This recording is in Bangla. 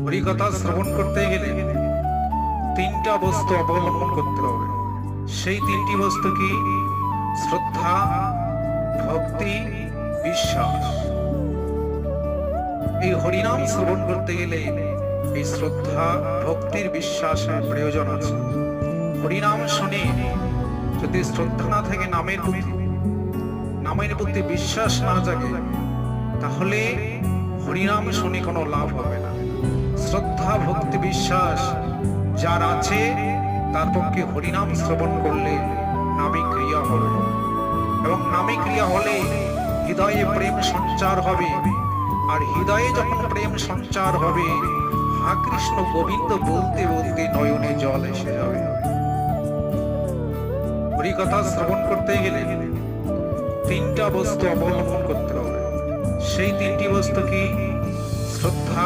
হরিকথা শ্রবণ করতে গেলে তিনটা বস্তু অবলম্বন করতে হবে। সেই তিনটি বস্তু কি? শ্রদ্ধা, ভক্তি, বিশ্বাস। এই হরিনাম শ্রবণ করতে গেলে এই শ্রদ্ধা, ভক্তির, বিশ্বাসের প্রয়োজন আছে। হরিনাম শুনে যদি শ্রদ্ধা না থাকে, নামের প্রতি বিশ্বাস না জাগে, তাহলে হরিনাম শুনে কোনো লাভ হবে না। শ্রদ্ধা, ভক্তি, বিশ্বাস যার আছে তার পক্ষে হরিনাম শ্রবণ করলে নামে ক্রিয়া হবে, এবং নামে ক্রিয়া হলে হৃদয়ে প্রেম সঞ্চার হবে। আর হৃদয়ে যখন প্রেম সঞ্চার হবে, হা কৃষ্ণ গোবিন্দ বলতে বলতে নয়নে জল এসে যাবে। হরিকথা শ্রবণ করতে গেলে তিনটা বস্তু অবলম্বন করতে হবে। সেই তিনটি বস্তু কি? শ্রদ্ধা,